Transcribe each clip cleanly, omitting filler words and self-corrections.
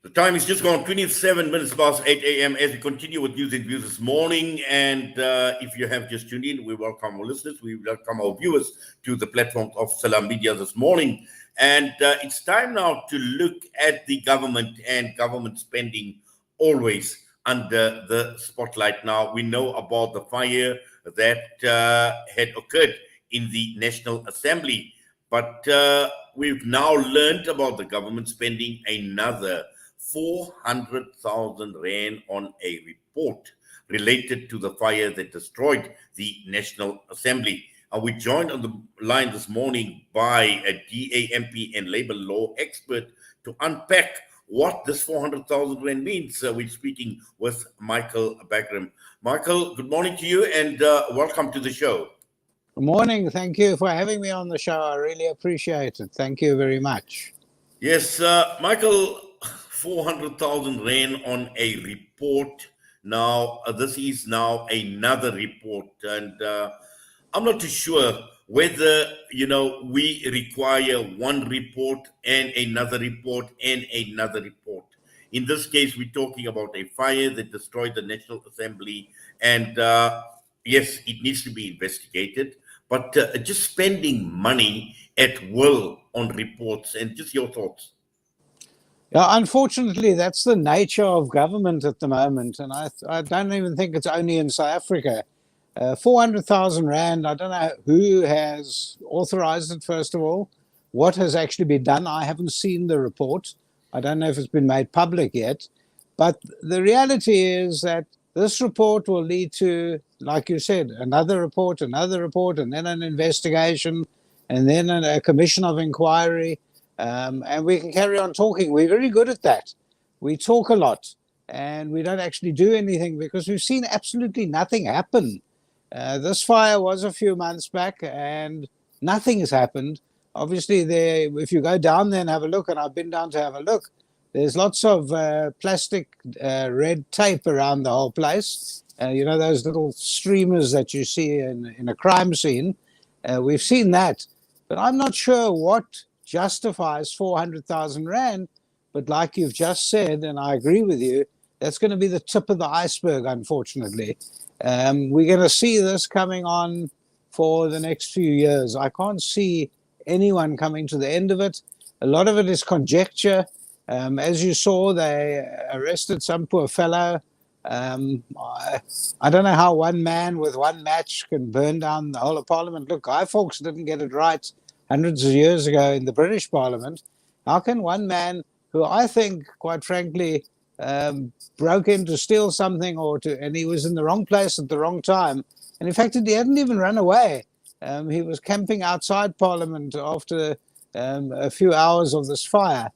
The time is just gone 27 minutes past 8 a.m. as we continue with news and views this morning. And if you have just tuned in, we welcome our listeners. We welcome our viewers to the platform of Salam Media this morning. And it's time now to look at the government and government spending always under the spotlight. Now, we know about the fire that had occurred in the National Assembly, but we've now learned about the government spending another 400,000 rand on a report related to the fire that destroyed the National Assembly. We joined on the line this morning by a DAMP and labor law expert to unpack what this 400,000 rand means. We're speaking with Michael Bagraim. Michael, good morning to you and welcome to the show. Good morning. Thank you for having me on the show. I really appreciate it. Thank you very much. Yes, Michael, 400,000 rand on a report. Now, this is now another report, and I'm not too sure whether, we require one report and another report and another report. In this case, we're talking about a fire that destroyed the National Assembly, and yes, it needs to be investigated, but just spending money at will on reports, and just your thoughts. Yeah, unfortunately, that's the nature of government at the moment, and I don't even think it's only in South Africa. 400,000 rand, I don't know who has authorized it, first of all. What has actually been done? I haven't seen the report. I don't know if it's been made public yet. But the reality is that this report will lead to, like you said, another report, and then an investigation, and then a commission of inquiry. And we can carry on talking. We're very good at that. We talk a lot, and we don't actually do anything because we've seen absolutely nothing happen. This fire was a few months back, and nothing has happened. Obviously, if you go down there and have a look, and I've been down to have a look, there's lots of plastic red tape around the whole place. Those little streamers that you see in a crime scene. We've seen that. But I'm not sure what justifies 400,000 rand, but like you've just said, and I agree with you, that's going to be the tip of the iceberg, unfortunately. We're going to see this coming on for the next few years. I can't see anyone coming to the end of it. A lot of it is conjecture. As you saw, they arrested some poor fellow. I don't know how one man with one match can burn down the whole of Parliament. Look, Guy Fawkes didn't get it right hundreds of years ago in the British Parliament. How can one man, who I think, quite frankly, broke in to steal something and he was in the wrong place at the wrong time, and in fact, he hadn't even run away. He was camping outside Parliament after a few hours of this fire.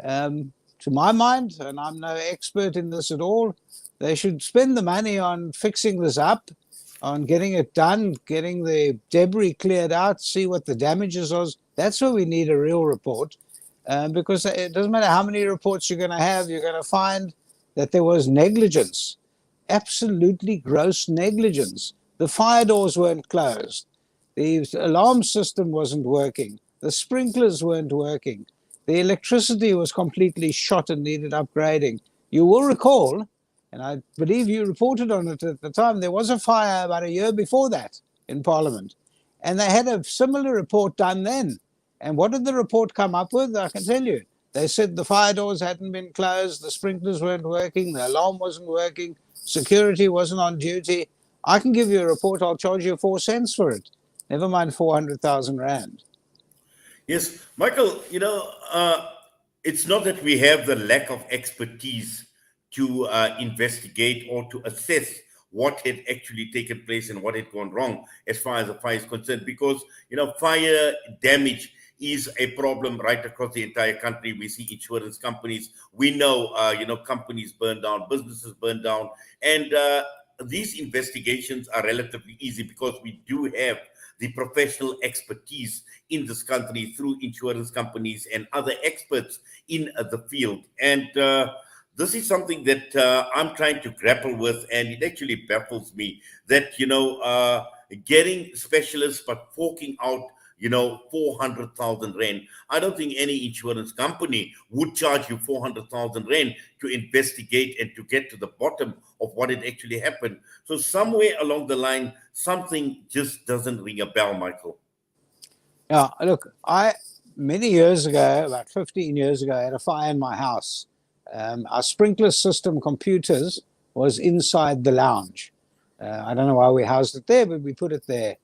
To my mind, and I'm no expert in this at all, they should spend the money on fixing this up, on getting it done, getting the debris cleared out, see what the damages was. That's where we need a real report, because it doesn't matter how many reports you're going to have, you're going to find that there was negligence, absolutely gross negligence. The fire doors weren't closed. The alarm system wasn't working. The sprinklers weren't working. The electricity was completely shot and needed upgrading. You will recall, and I believe you reported on it at the time, there was a fire about a year before that in Parliament. And they had a similar report done then. And what did the report come up with? I can tell you. They said the fire doors hadn't been closed, the sprinklers weren't working, the alarm wasn't working, security wasn't on duty. I can give you a report, I'll charge you 4 cents for it. Never mind 400,000 rand. Yes, Michael, it's not that we have the lack of expertise to investigate or to assess what had actually taken place and what had gone wrong as far as the fire is concerned, because, fire damage is a problem right across the entire country. We see insurance companies, we know, companies burn down, businesses burn down, and these investigations are relatively easy because we do have the professional expertise in this country through insurance companies and other experts in the field. And this is something that I'm trying to grapple with, and it actually baffles me that, getting specialists but forking out 400,000 rand. I don't think any insurance company would charge you 400,000 rand to investigate and to get to the bottom of what had actually happened. So somewhere along the line, something just doesn't ring a bell, Michael. Yeah, look, many years ago, about 15 years ago, I had a fire in my house. Our sprinkler system computers was inside the lounge. I don't know why we housed it there, but we put it there.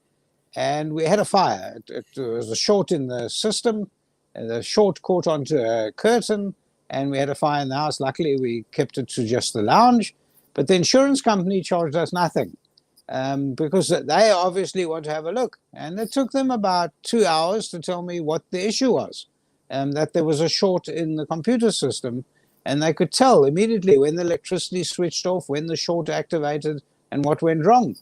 And we had a fire. It was a short in the system. The short caught onto a curtain, and we had a fire in the house. Luckily, we kept it to just the lounge. But the insurance company charged us nothing because they obviously want to have a look. And it took them about 2 hours to tell me what the issue was, that there was a short in the computer system. And they could tell immediately when the electricity switched off, when the short activated, and what went wrong.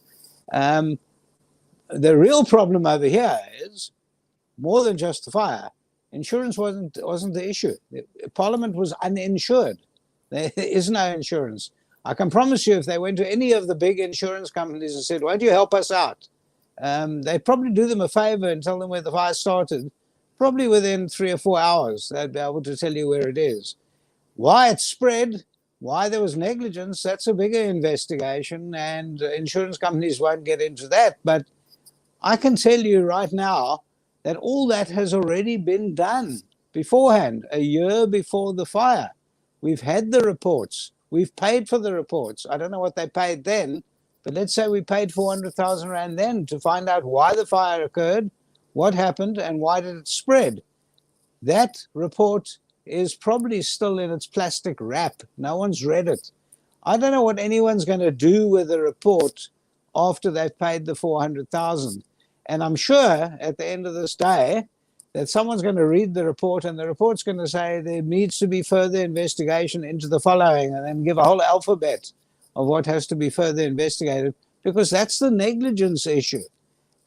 The real problem over here is more than just the fire. Insurance wasn't the issue. Parliament was uninsured. There is no insurance. I can promise you, if they went to any of the big insurance companies and said, "Won't you help us out?" They'd probably do them a favor and tell them where the fire started. Probably within 3 or 4 hours, they'd be able to tell you where it is. Why it spread, why there was negligence, that's a bigger investigation, and insurance companies won't get into that. But I can tell you right now that all that has already been done beforehand, a year before the fire. We've had the reports. We've paid for the reports. I don't know what they paid then, but let's say we paid 400,000 rand then to find out why the fire occurred, what happened, and why did it spread. That report is probably still in its plastic wrap. No one's read it. I don't know what anyone's going to do with the report after they've paid the 400,000. And I'm sure at the end of this day that someone's going to read the report, and the report's going to say there needs to be further investigation into the following, and then give a whole alphabet of what has to be further investigated, because that's the negligence issue.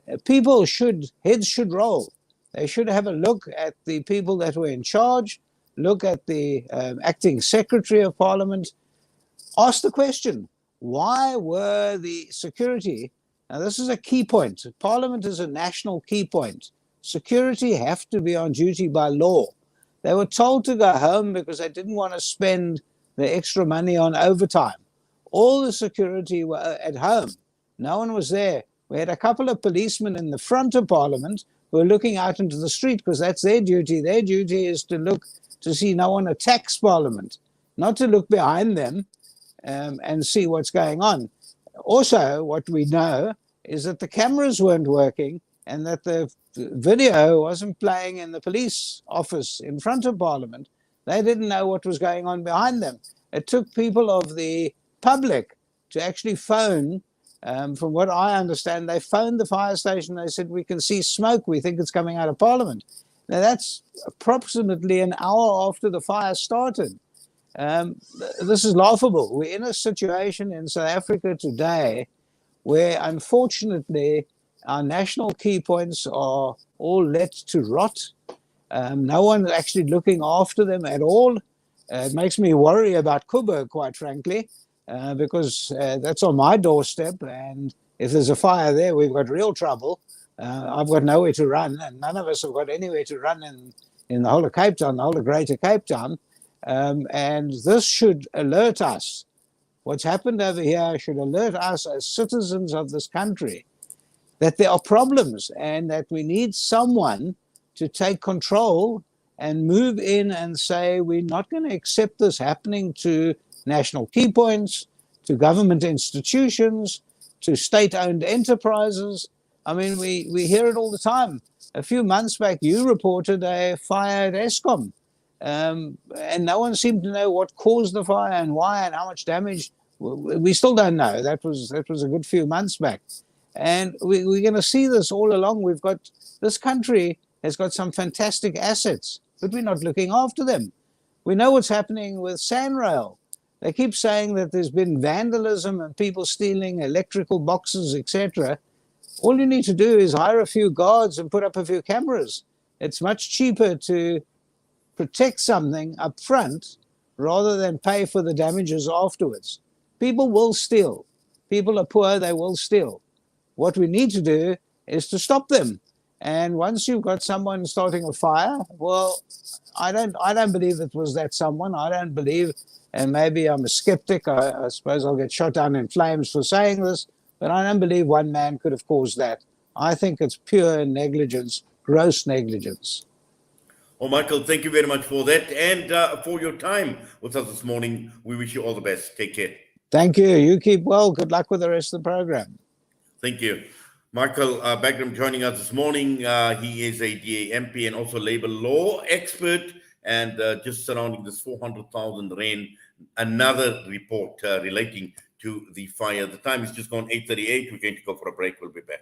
Heads should roll. They should have a look at the people that were in charge, look at the acting secretary of parliament, ask the question, why were the security, now this is a key point, parliament is a national key point, security have to be on duty by law. They were told to go home because they didn't want to spend the extra money on overtime. All the security were at home. No one was there. We had a couple of policemen in the front of parliament who were looking out into the street because that's their duty. Their duty is to look to see no one attacks parliament, not to look behind them and see what's going on. Also, what we know is that the cameras weren't working and that the video wasn't playing in the police office in front of parliament. They didn't know what was going on behind them. It took people of the public to actually phone. From what I understand, they phoned the fire station. They said, "We can see smoke. We think it's coming out of parliament." Now, that's approximately an hour after the fire started. This is laughable. We're in a situation in South Africa today where, unfortunately, our national key points are all let to rot. No one's actually looking after them at all. It makes me worry about Kuba, quite frankly, because that's on my doorstep. And if there's a fire there, we've got real trouble. I've got nowhere to run, and none of us have got anywhere to run in the whole of Cape Town, the whole of Greater Cape Town. And this should alert us. What's happened over here should alert us as citizens of this country that there are problems and that we need someone to take control and move in and say, we're not going to accept this happening to national key points, to government institutions, to state-owned enterprises. I mean, we hear it all the time. A few months back, you reported a fire at Eskom, and no one seemed to know what caused the fire and why and how much damage. We still don't know. That was a good few months back. And we're going to see this all along. This country has got some fantastic assets, but we're not looking after them. We know what's happening with Sanrail. They keep saying that there's been vandalism and people stealing electrical boxes, etc. All you need to do is hire a few guards and put up a few cameras. It's much cheaper to protect something up front rather than pay for the damages afterwards. People will steal. People are poor, they will steal. What we need to do is to stop them. And once you've got someone starting a fire, well, I don't believe it was that someone. I don't believe, and maybe I'm a skeptic. I suppose I'll get shot down in flames for saying this, but I don't believe one man could have caused that. I think it's pure negligence, gross negligence. Well, Michael, thank you very much for that and for your time with us this morning. We wish you all the best. Take care. Thank you. You keep well. Good luck with the rest of the program. Thank you. Michael Bagraim joining us this morning. He is a DA MP and also labor law expert. And just surrounding this 400,000 rand, another report relating to the fire. The time is just gone 8:38. We're going to go for a break. We'll be back.